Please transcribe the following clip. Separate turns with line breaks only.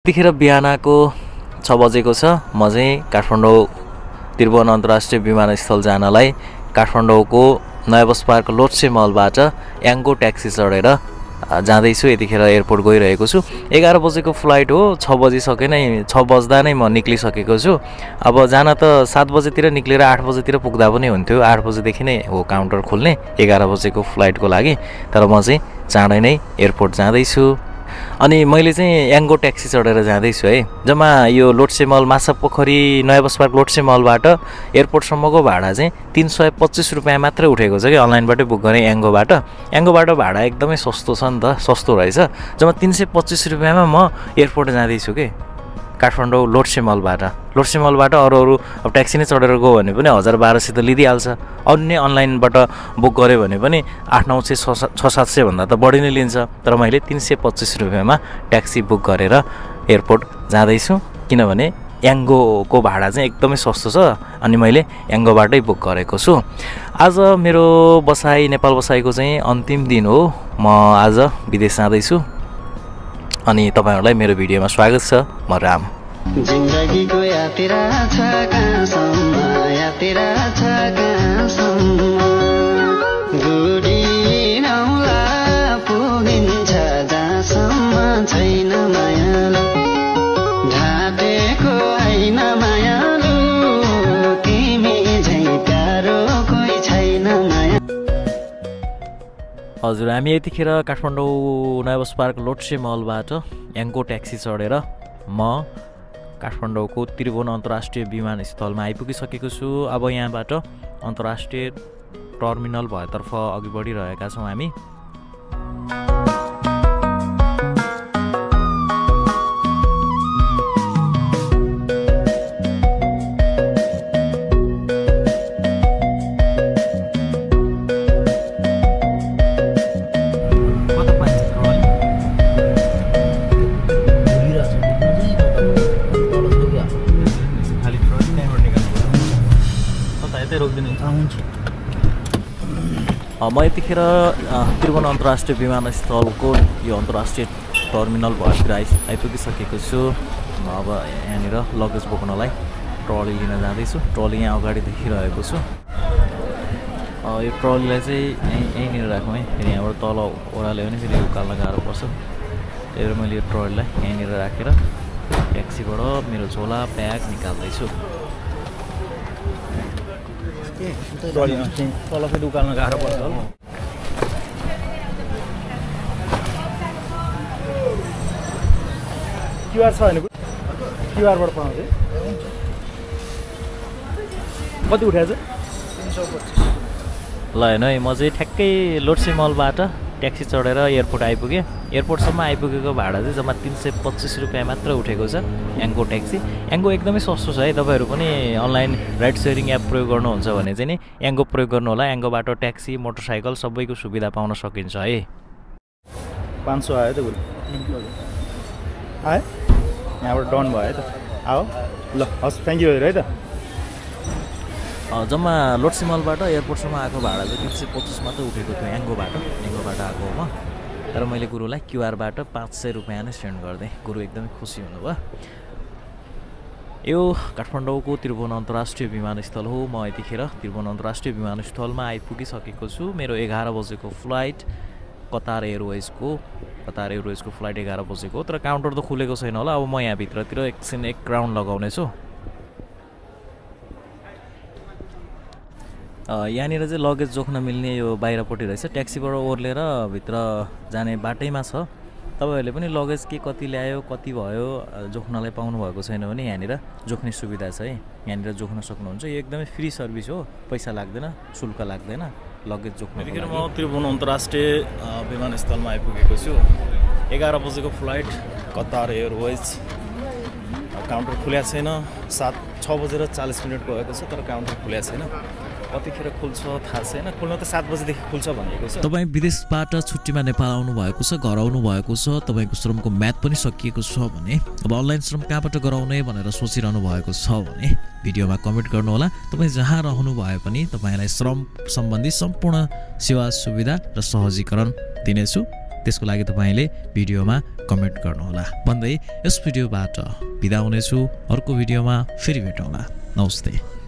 यतिखेर बिहानको 6 बजेको छ। म चाहिँ काठमाडौँ त्रिभुवन अन्तर्राष्ट्रिय विमानस्थल जानलाई काठमाडौँको नयाँ बस पार्क लोटसे मलबाट याङ्गो ट्याक्सी चढेर जाँदैछु। यतिखेर एयरपोर्ट गइरहेको छु। 11 बजेको फ्लाइट हो। 6 बजिसके नै 6 बज्दा नै म निक्लिसकेको छु। अब जान त 7 बजेतिर निक्लेर 8 बजेतिर पुग्दा पनि हुन्थ्यो। 8 बजेदेखि नै हो काउन्टर खोल्ने 11 बजेको फ्लाइटको लागि। तर म चाहिँ चाँडै नै एयरपोर्ट जाँदैछु। अनि मैले चाहिँ याङ्गो ट्याक्सी चढेर जाँदैछु है। जम्मा यो लोटसे मल माछापोखरी नयाँ बस पार्क लोटसे मलबाट एयरपोर्टसम्मको भाडा चाहिँ 325 रुपियाँ मात्रै उठेको छ कि अनलाइनबाटै बुक गरेँ याङ्गोबाट। याङ्गोबाट भाडा एकदमै सस्तो छ नि त, सस्तो रहेछ। जम्मा 325 रुपियाँमा म एयरपोर्ट जाँदैछु कि काठमाडौँ लोटसे मलबाट अरू अब ट्याक्सी नै चढेर गयो भने पनि 1000-1200 त लिइदिइहाल्छ। अन्य अनलाइनबाट बुक गऱ्यो भने पनि 800-900 600-700 भन्दा त बढी नै लिन्छ। तर मैले 325 रुपियाँमा ट्याक्सी बुक गरेर एयरपोर्ट जाँदैछु, किनभने याङ्गोको भाडा चाहिँ एकदमै सस्तो छ। अनि मैले याङ्गोबाटै बुक गरेको छु। आज मेरो बसाइ नेपाल बसाइको चाहिँ अन्तिम दिन हो। म आज विदेश जाँदैछु अनि तपाईहरुलाई मेरो भिडियोमा स्वागत छ। म राम।
जिन्दगीको यात्रा छ कहाँसम्म, यात्रा छ कहाँसम्म, गुडिनौला पुगिन्छ जहाँसम्म छैन मायालु, ढाटेको होइन मायालु, तिमी झै प्यारो कोही छैन माया।
हजुर, हामी यतिखेर काठमाडौँ नयाँ बस पार्क लोटसे मलबाट याङ्गो ट्याक्सी चढेर म काठमाडौँको त्रिभुवन अन्तर्राष्ट्रिय विमानस्थलमा आइपुगिसकेको छु। अब यहाँबाट अन्तर्राष्ट्रिय टर्मिनल भएतर्फ अघि बढिरहेका छौँ हामी। म यतिखेर त्रिभुवन अन्तर्राष्ट्रिय विमानस्थलको यो अन्तर्राष्ट्रिय टर्मिनल भएतिर आइपुगिसकेको छु। अब यहाँनिर लगेज बोक्नलाई ट्रली लिन जाँदैछु। ट्रली यहाँ अगाडि देखिरहेको छु। यो ट्रलीलाई चाहिँ यहीँनिर राखौँ है। फेरि यहाँबाट तल ओह्राल्यो भने फेरि उकाल्न गाह्रो पर्छ। त्यही भएर मैले यो ट्रलीलाई यहीँनिर राखेर ट्याक्सीबाट मेरो झोला प्याक निकाल्दैछु। तल फेरि उकाल्न गाह्रो पर्छ होला।
क्युआर छ भने क्युआरबाट पाउँछ। कति उठाएछ? 325।
ल हेर्नु है, म चाहिँ ठ्याक्कै लोटसे मलबाट ट्याक्सी चढेर एयरपोर्ट आइपुगेँ। एयरपोर्टसम्म आइपुगेको भाडा चाहिँ जम्मा 325 रुपियाँ मात्र उठेको छ याङ्गो ट्याक्सी। याङ्गो एकदमै सस्तो छ है। तपाईँहरू पनि अनलाइन राइड सेयरिङ एप प्रयोग गर्नुहुन्छ भने चाहिँ नि याङ्गो प्रयोग गर्नु होला। याङ्गोबाट ट्याक्सी, मोटरसाइकल सबैको सुविधा पाउन सकिन्छ है।
500 आयो त आयो, यहाँबाट डन भयो त। आओ ल, हस्, थ्याङ्क यू है त।
जम्मा लोटसे मलबाट एयरपोर्टसम्म आएको भाडा चाहिँ 325 मात्र उठेको थियो याङ्गोबाट आएको हो म। तर मैले गुरुलाई क्युआरबाट 500 रुपियाँ नै सेन्ड गरिदिएँ। गुरु एकदमै खुसी हुनुभयो। यो काठमाडौँको त्रिभुवन अन्तर्राष्ट्रिय विमानस्थल हो। म यतिखेर त्रिभुवन अन्तर्राष्ट्रिय विमानस्थलमा आइपुगिसकेको छु। मेरो 11 बजेको फ्लाइट कतार एयरवेजको फ्लाइट 11 बजेको हो। तर काउन्टर त खुलेको छैन होला। अब म यहाँ भित्रतिर एकछिन एक राउन्ड लगाउने छु। यहाँनिर चाहिँ लगेज जोख्न मिल्ने यो बाहिरपट्टि रहेछ। ट्याक्सीबाट ओर्लेर भित्र जाने बाटैमा छ। तपाईँहरूले पनि लगेज के कति ल्यायो, कति भयो जोख्नलाई पाउनु भएको छैन भने यहाँनिर जोख्ने सुविधा छ है। यहाँनिर जोख्न सक्नुहुन्छ। यो एकदमै फ्री सर्भिस हो, पैसा लाग्दैन, शुल्क लाग्दैन लगेज जोख्न। यतिखेर म त्रिभुवन अन्तर्राष्ट्रिय विमानस्थलमा आइपुगेको छु। 11 बजेको फ्लाइट कतार एयरवेज। काउन्टर खुलेको छैन। 6 बजेर 40 मिनट भएको छ, तर काउन्टर खुलेको छैन। कतिखेर खुल्छ थाहा छैन। खुल्न त 7 बजेदेखि खुल्छ भनेको छ। तपाईँ विदेशबाट छुट्टीमा नेपाल आउनु भएको छ, घर आउनु भएको छ, तपाईँको श्रमको म्याद पनि सकिएको छ भने, अब अनलाइन श्रम कहाँबाट गराउने भनेर सोचिरहनु भएको छ भने भिडियोमा कमेन्ट गर्नुहोला। तपाईँ जहाँ रहनु भए पनि तपाईँलाई श्रम सम्बन्धी सम्पूर्ण सेवा सुविधा र सहजीकरण दिनेछु। त्यसको लागि तपाईँले भिडियोमा कमेन्ट गर्नुहोला भन्दै यस भिडियोबाट बिदा हुनेछु। अर्को भिडियोमा फेरि भेटौँला। नमस्ते।